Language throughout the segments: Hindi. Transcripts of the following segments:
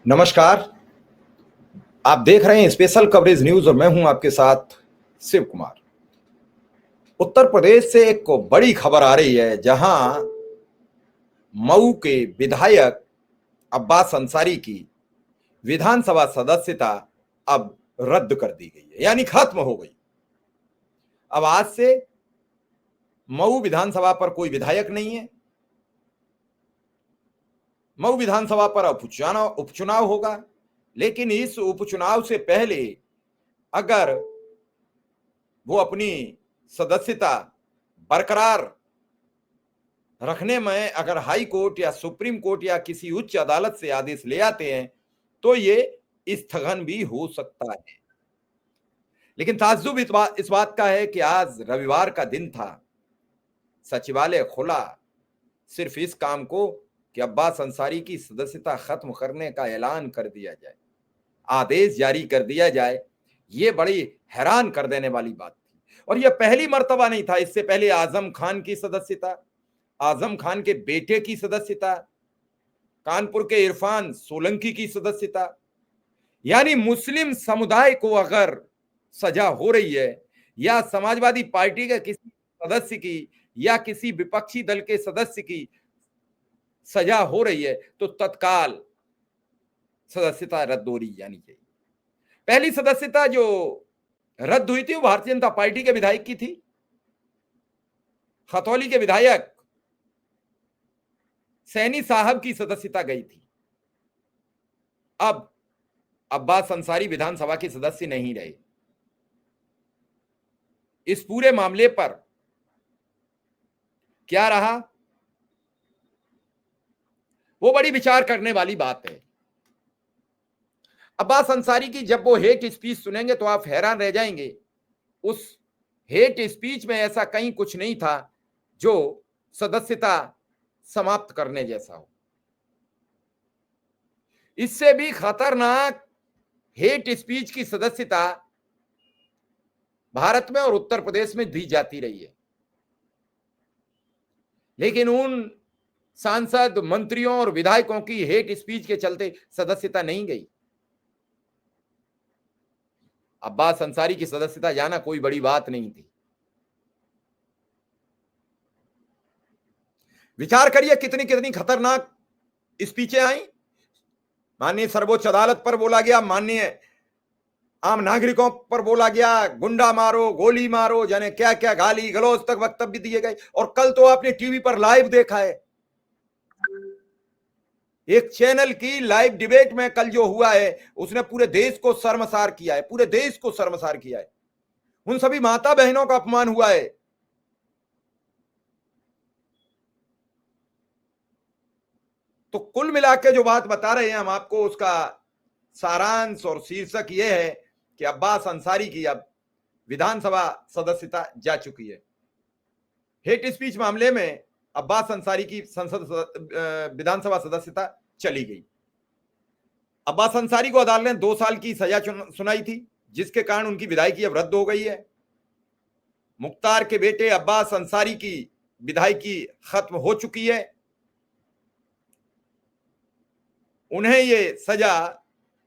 नमस्कार। आप देख रहे हैं स्पेशल कवरेज न्यूज और मैं हूं आपके साथ शिव कुमार। उत्तर प्रदेश से एक बड़ी खबर आ रही है जहां मऊ के विधायक अब्बास अंसारी की विधानसभा सदस्यता अब रद्द कर दी गई है, यानी खत्म हो गई। अब आज से मऊ विधानसभा पर कोई विधायक नहीं है। मऊ विधानसभा पर उपचुनाव होगा, लेकिन इस उपचुनाव से पहले अगर वो अपनी सदस्यता बरकरार रखने में अगर हाई कोर्ट या सुप्रीम कोर्ट या किसी उच्च अदालत से आदेश ले आते हैं तो ये स्थगन भी हो सकता है। लेकिन ताज्जुब इस बात का है कि आज रविवार का दिन था, सचिवालय खुला सिर्फ इस काम को कि अब्बास अंसारी की सदस्यता खत्म करने का ऐलान कर दिया जाए, आदेश जारी कर दिया जाए। ये बड़ी हैरान कर देने वाली बात थी और यह पहली मर्तबा नहीं था। इससे पहले आजम खान की सदस्यता, आजम खान के बेटे की सदस्यता, कानपुर के इरफान सोलंकी की सदस्यता, यानी मुस्लिम समुदाय को अगर सजा हो रही है या समाजवादी पार्टी के किसी सदस्य की या किसी विपक्षी दल के सदस्य की सजा हो रही है तो तत्काल सदस्यता रद्द हो जानी चाहिए। पहली सदस्यता जो रद्द हुई थी वो भारतीय जनता पार्टी के विधायक की थी। खतौली के विधायक सैनी साहब की सदस्यता गई थी। अब अब्बास अंसारी विधानसभा के सदस्य नहीं रहे। इस पूरे मामले पर क्या रहा, वो बड़ी विचार करने वाली बात है। अब्बास अंसारी की जब वो हेट स्पीच सुनेंगे तो आप हैरान रह जाएंगे। उस हेट स्पीच में ऐसा कहीं कुछ नहीं था जो सदस्यता समाप्त करने जैसा हो। इससे भी खतरनाक हेट स्पीच की सदस्यता भारत में और उत्तर प्रदेश में दी जाती रही है, लेकिन उन सांसद, मंत्रियों और विधायकों की हेट स्पीच के चलते सदस्यता नहीं गई। अब्बास अंसारी की सदस्यता जाना कोई बड़ी बात नहीं थी। विचार करिए कितनी कितनी खतरनाक स्पीचें आई। माननीय सर्वोच्च अदालत पर बोला गया, माननीय आम नागरिकों पर बोला गया, गुंडा मारो, गोली मारो, जाने क्या क्या गाली गलौज तक वक्तव्य दिए गए। और कल तो आपने टीवी पर लाइव देखा है, एक चैनल की लाइव डिबेट में कल जो हुआ है उसने पूरे देश को शर्मसार किया है, पूरे देश को शर्मसार किया है। उन सभी माता बहनों का अपमान हुआ है। तो कुल मिलाकर जो बात बता रहे हैं हम आपको, उसका सारांश और शीर्षक यह है कि अब्बास अंसारी की अब विधानसभा सदस्यता जा चुकी है। हेट स्पीच मामले में अब्बास अंसारी की विधानसभा सदस्यता चली गई। अब्बास अंसारी को अदालत ने 2 साल की सजा सुनाई थी, जिसके कारण उनकी विधायकी अब रद्द हो गई है। मुख्तार के बेटे अब्बास अंसारी की विधायकी खत्म हो चुकी है। उन्हें ये सजा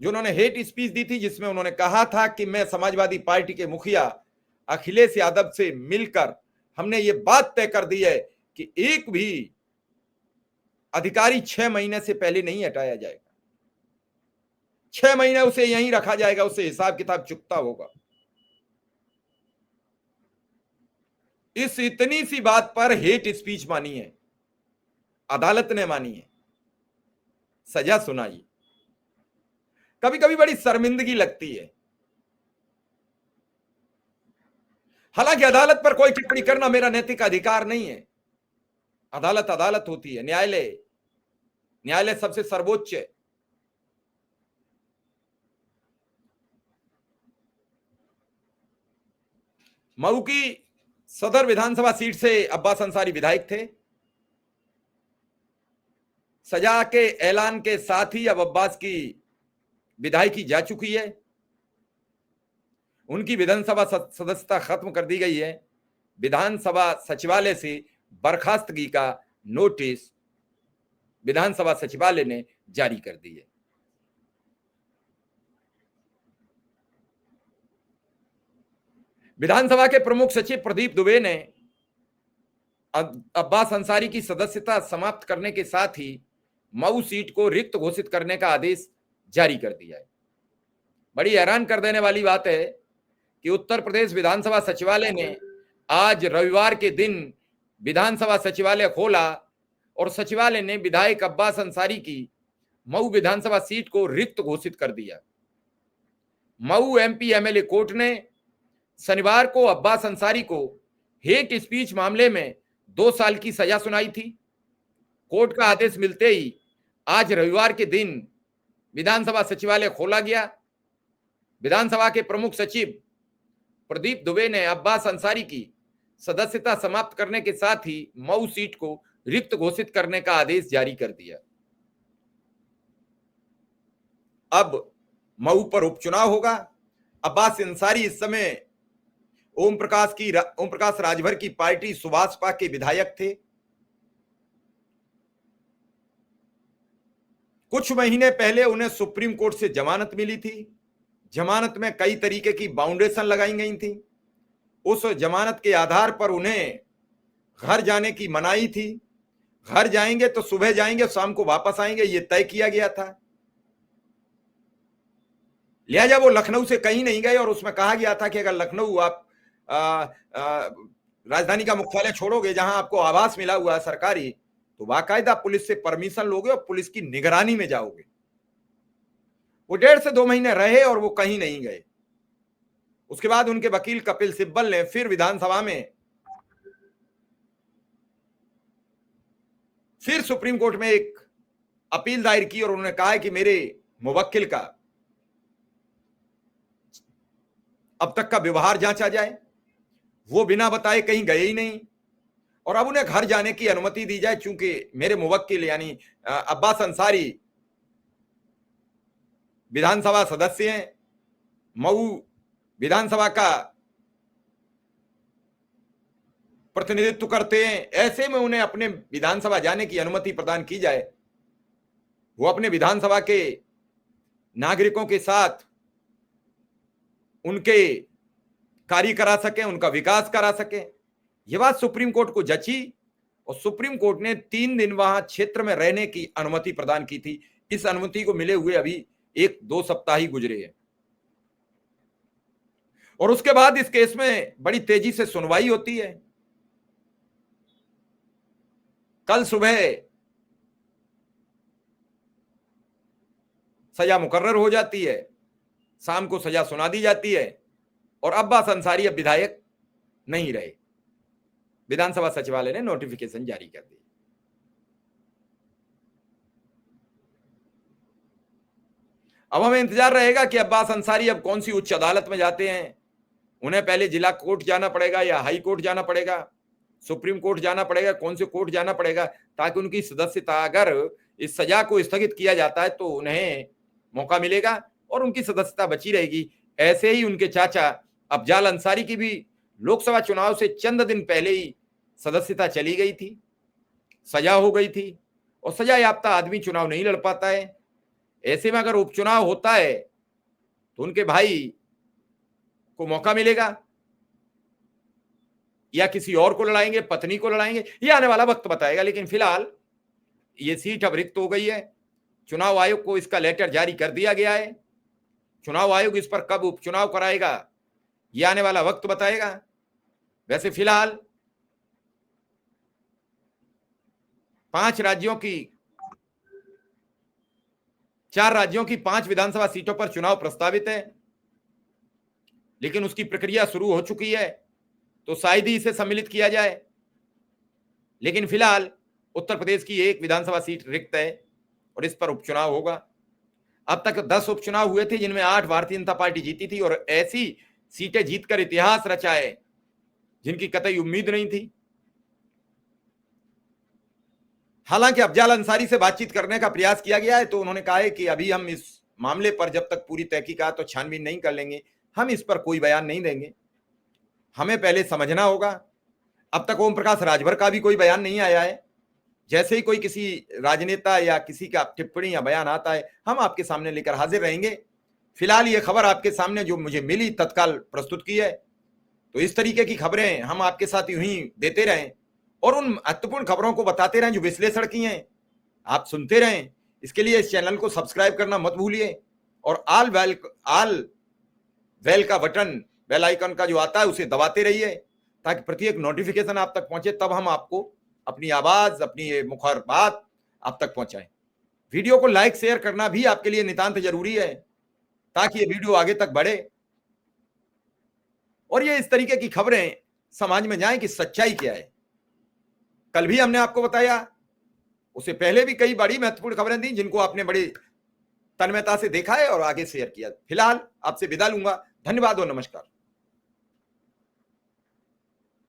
जो उन्होंने हेट स्पीच दी थी, जिसमें उन्होंने कहा था कि मैं समाजवादी पार्टी के मुखिया अखिलेश यादव से मिलकर हमने ये बात तय कर दी है कि एक भी अधिकारी 6 महीने से पहले नहीं हटाया जाएगा, 6 महीने उसे यहीं रखा जाएगा, उससे हिसाब किताब चुकता होगा। इस इतनी सी बात पर हेट स्पीच मानी है, अदालत ने मानी है, सजा सुनाई। कभी कभी बड़ी शर्मिंदगी लगती है। हालांकि अदालत पर कोई टिप्पणी करना मेरा नैतिक अधिकार नहीं है। अदालत अदालत होती है, न्यायालय सबसे सर्वोच्च है। मऊ की सदर विधानसभा सीट से अब्बास अंसारी विधायक थे। सजा के ऐलान के साथ ही अब अब्बास की विधायकी जा चुकी है, उनकी विधानसभा सदस्यता खत्म कर दी गई है। विधानसभा सचिवालय से बर्खास्तगी का नोटिस विधानसभा सचिवालय ने जारी कर दी है। विधानसभा के प्रमुख सचिव प्रदीप दुबे ने अब्बास अंसारी की सदस्यता समाप्त करने के साथ ही मऊ सीट को रिक्त घोषित करने का आदेश जारी कर दिया है। बड़ी हैरान कर देने वाली बात है कि उत्तर प्रदेश विधानसभा सचिवालय ने आज रविवार के दिन विधानसभा सचिवालय खोला और सचिवालय ने विधायक अब्बास अंसारी की मऊ विधानसभा सीट को रिक्त घोषित कर दिया। मऊ एमपी एमएलए कोर्ट ने शनिवार को अब्बास अंसारी को हेट स्पीच मामले में 2 साल की सजा सुनाई थी। कोर्ट का आदेश मिलते ही आज रविवार के दिन विधानसभा सचिवालय खोला गया। विधानसभा के प्रमुख सचिव प्रदीप दुबे ने अब्बास अंसारी की सदस्यता समाप्त करने के साथ ही मऊ सीट को रिक्त घोषित करने का आदेश जारी कर दिया। अब मऊ पर उपचुनाव होगा। अब्बास अंसारी इस समय ओम प्रकाश राजभर की पार्टी सुभाषपा के विधायक थे। कुछ महीने पहले उन्हें सुप्रीम कोर्ट से जमानत मिली थी। जमानत में कई तरीके की बाउंडेशन लगाई गई थी। उस जमानत के आधार पर उन्हें घर जाने की मनाही थी। घर जाएंगे तो सुबह जाएंगे, शाम को वापस आएंगे, यह तय किया गया था। लिहाजा वो लखनऊ से कहीं नहीं गए और उसमें कहा गया था कि अगर लखनऊ आप राजधानी का मुख्यालय छोड़ोगे, जहां आपको आवास मिला हुआ है सरकारी, तो बाकायदा पुलिस से परमिशन लोगे और पुलिस की निगरानी में जाओगे। वो 1.5 से 2 महीने रहे और वो कहीं नहीं गए। उसके बाद उनके वकील कपिल सिब्बल ने फिर विधानसभा में फिर सुप्रीम कोर्ट में एक अपील दायर की और उन्होंने कहा है कि मेरे मुवक्किल का अब तक का व्यवहार जांचा जाए। वो बिना बताए कहीं गए ही नहीं और अब उन्हें घर जाने की अनुमति दी जाए, चूंकि मेरे मुवक्किल यानी अब्बास अंसारी विधानसभा सदस्य हैं, मऊ विधानसभा का प्रतिनिधित्व करते हैं। ऐसे में उन्हें अपने विधानसभा जाने की अनुमति प्रदान की जाए। वो अपने विधानसभा के नागरिकों के साथ उनके कार्य करा सके, उनका विकास करा सके। यह बात सुप्रीम कोर्ट को जची और सुप्रीम कोर्ट ने 3 दिन वहां क्षेत्र में रहने की अनुमति प्रदान की थी। इस अनुमति को मिले हुए अभी 1-2 सप्ताह ही गुजरे हैं और उसके बाद इस केस में बड़ी तेजी से सुनवाई होती है। कल सुबह सजा मुकर्रर हो जाती है, शाम को सजा सुना दी जाती है और अब्बास अंसारी अब विधायक नहीं रहे। विधानसभा सचिवालय ने नोटिफिकेशन जारी कर दी। अब हमें इंतजार रहेगा कि अब्बास अंसारी अब कौन सी उच्च अदालत में जाते हैं। उन्हें पहले जिला कोर्ट जाना पड़ेगा या हाई कोर्ट जाना पड़ेगा, सुप्रीम कोर्ट जाना पड़ेगा, कौन से कोर्ट जाना पड़ेगा, ताकि उनकी सदस्यता, अगर इस सजा को स्थगित किया जाता है तो उन्हें मौका मिलेगा और उनकी सदस्यता बची रहेगी। ऐसे ही उनके चाचा अफजाल अंसारी की भी लोकसभा चुनाव से चंद दिन पहले ही सदस्यता चली गई थी, सजा हो गई थी और सजा याफ्ता आदमी चुनाव नहीं लड़ पाता है। ऐसे में अगर उपचुनाव होता है तो उनके भाई को मौका मिलेगा या किसी और को लड़ाएंगे, पत्नी को लड़ाएंगे, ये आने वाला वक्त बताएगा। लेकिन फिलहाल ये सीट अब रिक्त हो गई है। चुनाव आयोग को इसका लेटर जारी कर दिया गया है। चुनाव आयोग इस पर कब उपचुनाव कराएगा ये आने वाला वक्त बताएगा। वैसे फिलहाल 4 राज्यों की 5 विधानसभा सीटों पर चुनाव प्रस्तावित है, लेकिन उसकी प्रक्रिया शुरू हो चुकी है, तो शायद ही इसे सम्मिलित किया जाए। लेकिन फिलहाल उत्तर प्रदेश की 1 विधानसभा सीट रिक्त है और इस पर उपचुनाव होगा। अब तक 10 उपचुनाव हुए थे, जिनमें 8 भारतीय जनता पार्टी जीती थी और ऐसी सीटें जीतकर इतिहास रचा है जिनकी कतई उम्मीद नहीं थी। हालांकि अफजाल अंसारी से बातचीत करने का प्रयास किया गया है, तो उन्होंने कहा है कि अभी हम इस मामले पर जब तक पूरी तहकीकात और छानबीन नहीं कर लेंगे, हम इस पर कोई बयान नहीं देंगे। हमें पहले समझना होगा। अब तक ओम प्रकाश राजभर का भी कोई बयान नहीं आया है। जैसे ही कोई किसी राजनेता या किसी का टिप्पणी या बयान आता है, हम आपके सामने लेकर हाजिर रहेंगे। फिलहाल ये खबर आपके सामने जो मुझे मिली तत्काल प्रस्तुत की है। तो इस तरीके की खबरें हम आपके साथ यूं ही देते रहें और उन महत्वपूर्ण खबरों को बताते रहें जो विश्लेषण की हैं, आप सुनते रहें। इसके लिए इस चैनल को सब्सक्राइब करना मत भूलिए और आल बेल का बटन, बेल आइकन का जो आता है उसे दबाते रहिए ताकि प्रत्येक नोटिफिकेशन आप तक पहुंचे, तब हम आपको अपनी आवाज, अपनी ये मुखर बात आप तक पहुंचाएं। वीडियो को लाइक शेयर करना भी आपके लिए नितांत जरूरी है ताकि ये वीडियो आगे तक बढ़े और ये इस तरीके की खबरें समाज में जाएं कि सच्चाई क्या है। कल भी हमने आपको बताया, उससे पहले भी कई बड़ी महत्वपूर्ण खबरें दी जिनको आपने बड़ी तन्मयता से देखा है और आगे शेयर किया। फिलहाल आपसे विदा लूंगा। धन्यवाद और नमस्कार।